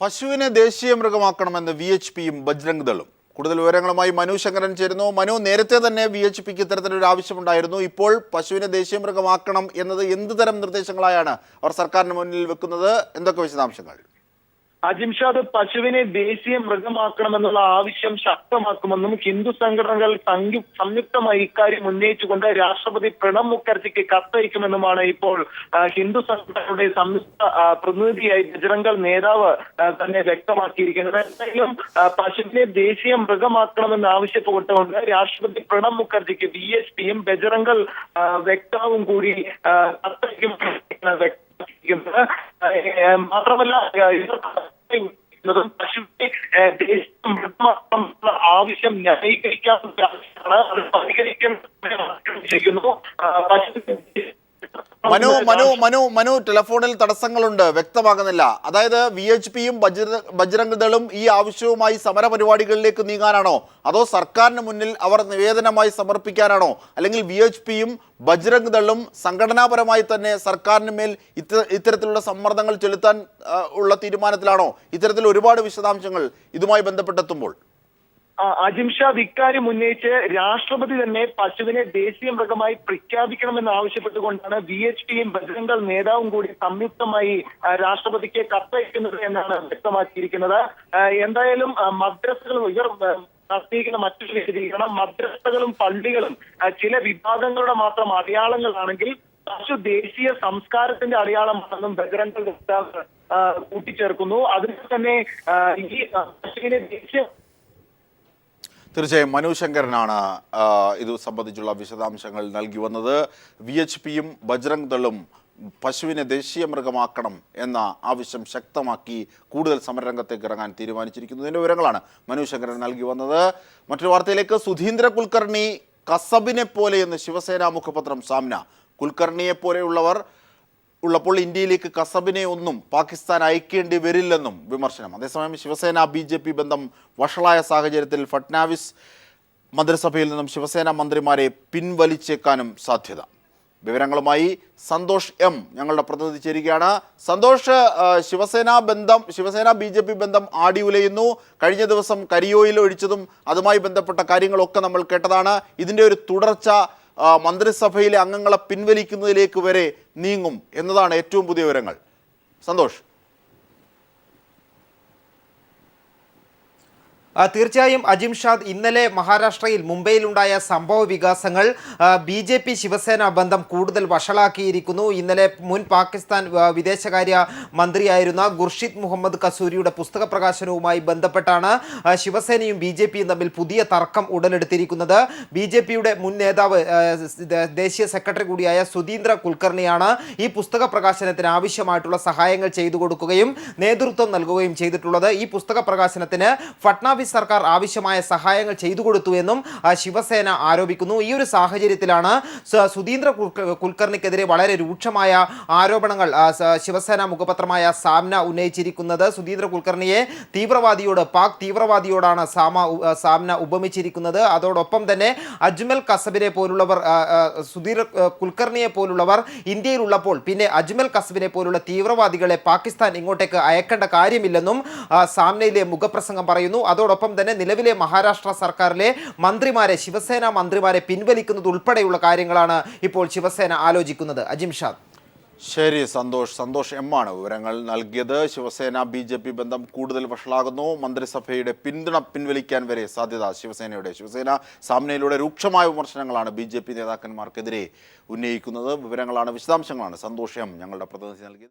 പശുവിനെ ദേശീയ മൃഗമാക്കണമെന്ന് VHPയും ബജ്രംഗ് ദളും. കൂടുതൽ വിവരങ്ങളുമായി മനു ശങ്കരൻ ചേരുന്നു. മനു, നേരത്തെ തന്നെ VHPക്ക് ഇത്തരത്തിലൊരു ആവശ്യമുണ്ടായിരുന്നു. ഇപ്പോൾ പശുവിനെ ദേശീയ മൃഗമാക്കണം എന്നത് എന്ത് തരം നിർദ്ദേശങ്ങളായാണ് അവർ സർക്കാരിന് മുന്നിൽ വെക്കുന്നത്? എന്തൊക്കെ വിശദാംശങ്ങൾ? അജിംഷാദ്, പശുവിനെ ദേശീയ മൃഗമാക്കണമെന്നുള്ള ആവശ്യം ശക്തമാക്കുമെന്നും ഹിന്ദു സംഘടനകൾ സംയുക്തമായി ഇക്കാര്യം ഉന്നയിച്ചുകൊണ്ട് രാഷ്ട്രപതി പ്രണബ് മുഖർജിക്ക് കത്തയക്കുമെന്നുമാണ് ഇപ്പോൾ ഹിന്ദു സംഘടനകളുടെ സംയുക്ത പ്രതിനിധിയായി ബജ്രംഗ് നേതാവ് തന്നെ വ്യക്തമാക്കിയിരിക്കുന്നത്. എന്തായാലും പശുവിനെ ദേശീയ മൃഗമാക്കണമെന്ന് ആവശ്യപ്പെട്ടുകൊണ്ട് രാഷ്ട്രപതി പ്രണബ് മുഖർജിക്ക് VHPയും ബജ്രംഗ് വ്യക്താവും കൂടി കത്തയക്കുമെന്ന് മാത്രമല്ല പശുവിനെ ദേശീയ മൃഗമാക്കണമെന്നുള്ള ആവശ്യം ന്യായീകരിക്കാവുന്ന അത് പരിഹരിക്കുന്നു. മനു ടെലിഫോണിൽ തടസ്സങ്ങളുണ്ട്, വ്യക്തമാകുന്നില്ല. അതായത് VHPയും ബജ്രംഗ് ദളും ഈ ആവശ്യവുമായി സമര പരിപാടികളിലേക്ക് നീങ്ങാനാണോ, അതോ സർക്കാരിന് മുന്നിൽ അവർ നിവേദനമായി സമർപ്പിക്കാനാണോ, അല്ലെങ്കിൽ VHPയും ബജ്രംഗ് ദളും സംഘടനാപരമായി തന്നെ സർക്കാരിന് മേൽ ഇത്തരത്തിലുള്ള സമ്മർദ്ദങ്ങൾ ചെലുത്താൻ ഉള്ള തീരുമാനത്തിലാണോ? ഇത്തരത്തിൽ ഒരുപാട് വിശദാംശങ്ങൾ ഇതുമായി ബന്ധപ്പെട്ടെത്തുമ്പോൾ അജിംഷാദ്, ഇക്കാര്യം ഉന്നയിച്ച് രാഷ്ട്രപതി തന്നെ പശുവിനെ ദേശീയ മൃഗമായി പ്രഖ്യാപിക്കണമെന്ന് ആവശ്യപ്പെട്ടുകൊണ്ടാണ് VHPയും ബജ്രംഗ് നേതാവും കൂടി സംയുക്തമായി രാഷ്ട്രപതിക്ക് കത്തയക്കുന്നത് എന്നാണ് വ്യക്തമാക്കിയിരിക്കുന്നത്. എന്തായാലും മദ്രസകൾ നടത്തിയിരിക്കുന്ന മറ്റൊരു വിശദീകരണം, മദ്രസകളും പള്ളികളും ചില വിഭാഗങ്ങളുടെ മാത്രം അടയാളങ്ങളാണെങ്കിൽ പശു ദേശീയ സംസ്കാരത്തിന്റെ അടയാളമാണെന്നും ബജ്രംഗ് നേതാവ് കൂട്ടിച്ചേർക്കുന്നു. അതിനാൽ തന്നെ ഈ പശുവിനെ ദേശീയ തീർച്ചയായും മനു ശങ്കരനാണ് ഇത് സംബന്ധിച്ചുള്ള വിശദാംശങ്ങൾ നൽകി വന്നത്. VHPയും ബജ്രംഗ് ദളും പശുവിനെ ദേശീയ മൃഗമാക്കണം എന്ന ആവശ്യം ശക്തമാക്കി കൂടുതൽ സമരരംഗത്തേക്ക് ഇറങ്ങാൻ തീരുമാനിച്ചിരിക്കുന്നതിൻ്റെ വിവരങ്ങളാണ് മനു ശങ്കരൻ നൽകി വന്നത്. മറ്റൊരു വാർത്തയിലേക്ക്. സുധീന്ദ്ര കുൽക്കർണി കസബിനെ പോലെ എന്ന് ശിവസേന മുഖപത്രം സാമ്ന. കുൽക്കർണിയെ പോലെയുള്ളവർ ഉള്ളപ്പോൾ ഇന്ത്യയിലേക്ക് കസബിനെ ഒന്നും പാകിസ്ഥാൻ അയക്കേണ്ടി വരില്ലെന്നും വിമർശനം. അതേസമയം ശിവസേന BJP ബന്ധം വഷളായ സാഹചര്യത്തിൽ ഫട്നാവിസ് മന്ത്രിസഭയിൽ നിന്നും ശിവസേന മന്ത്രിമാരെ പിൻവലിച്ചേക്കാനും സാധ്യത. വിവരങ്ങളുമായി സന്തോഷ് M ഞങ്ങളുടെ പ്രതിനിധി ചേരുകയാണ്. സന്തോഷ്, ശിവസേന BJP ബന്ധം ആടി ഉലയുന്നു. കഴിഞ്ഞ ദിവസം കരിയോയിൽ ഒഴിച്ചതും അതുമായി ബന്ധപ്പെട്ട കാര്യങ്ങളൊക്കെ നമ്മൾ കേട്ടതാണ്. ഇതിൻ്റെ ഒരു തുടർച്ച മന്ത്രിസഭയിലെ അംഗങ്ങളെ പിൻവലിക്കുന്നതിലേക്ക് വരെ നീങ്ങും എന്നതാണ് ഏറ്റവും പുതിയ വിവരങ്ങൾ. സന്തോഷ്. തീർച്ചയായും അജിംഷാദ്, ഇന്നലെ മഹാരാഷ്ട്രയിൽ മുംബൈയിലുണ്ടായ സംഭവ വികാസങ്ങൾ BJP ശിവസേന ബന്ധം കൂടുതൽ വഷളാക്കിയിരിക്കുന്നു. ഇന്നലെ മുൻ പാകിസ്ഥാൻ വിദേശകാര്യ മന്ത്രിയായിരുന്ന ഖുർഷിദ് മുഹമ്മദ് കസൂരിയുടെ പുസ്തക പ്രകാശനവുമായി ബന്ധപ്പെട്ടാണ് ശിവസേനയും BJPയും തമ്മിൽ പുതിയ തർക്കം ഉടലെടുത്തിരിക്കുന്നത്. BJPയുടെ മുൻ നേതാവ് ദേശീയ സെക്രട്ടറി കൂടിയായ സുധീന്ദ്ര കുൽക്കർണിയാണ് ഈ പുസ്തക പ്രകാശനത്തിന് ആവശ്യമായിട്ടുള്ള സഹായങ്ങൾ ചെയ്തു കൊടുക്കുകയും നേതൃത്വം നൽകുകയും ചെയ്തിട്ടുള്ളത്. ഈ പുസ്തക പ്രകാശനത്തിന് ഫട്നാവിസ് സർക്കാർ ആവശ്യമായ സഹായങ്ങൾ ചെയ്തു കൊടുത്തു എന്നും ശിവസേന ആരോപിക്കുന്നു. ഈ ഒരു സാഹചര്യത്തിലാണ് സുധീന്ദ്ര കുൽക്കർണിക്കെതിരെ വളരെ രൂക്ഷമായ ആരോപണങ്ങൾ ശിവസേന മുഖപത്രമായ സാമ്ന ഉന്നയിച്ചിരിക്കുന്നത്. സുധീന്ദ്ര കുൽക്കർണിയെ പാക് തീവ്രവാദിയോടാണ് സാമ്ന ഉപമിച്ചിരിക്കുന്നത്. അതോടൊപ്പം തന്നെ അജ്മൽ കസബിനെ പോലുള്ളവർ, സുധീർ കുൽക്കർണിയെ പോലുള്ളവർ ഇന്ത്യയിലുള്ളപ്പോൾ പിന്നെ അജ്മൽ കസബിനെ പോലുള്ള തീവ്രവാദികളെ പാകിസ്ഥാൻ ഇങ്ങോട്ടേക്ക് അയക്കേണ്ട കാര്യമില്ലെന്നും സാമ്നയിലെ മുഖപ്രസംഗം പറയുന്നു. അതോടൊപ്പം തന്നെ നിലവിലെ മഹാരാഷ്ട്ര സർക്കാരിലെ ശിവസേന മന്ത്രിമാരെ പിൻവലിക്കുന്നത് ഉൾപ്പെടെയുള്ള കാര്യങ്ങളാണ് ഇപ്പോൾ ശിവസേന ആലോചിക്കുന്നത്. അജിംഷാദ്. ശരി, സന്തോഷ് M ആണ് വിവരങ്ങൾ നൽകിയത്. ശിവസേന BJP ബന്ധം കൂടുതൽ വഷളാകുന്നു. മന്ത്രിസഭയുടെ പിന്തുണ പിൻവലിക്കാൻ വരെ സാധ്യത ശിവസേന സാമ്നയിലൂടെ രൂക്ഷമായ വിമർശനങ്ങളാണ് BJP നേതാക്കന്മാർക്കെതിരെ ഉന്നയിക്കുന്നത്. വിശദാംശങ്ങളാണ് സന്തോഷ് M ഞങ്ങളുടെ പ്രതിനിധി നൽകിയത്.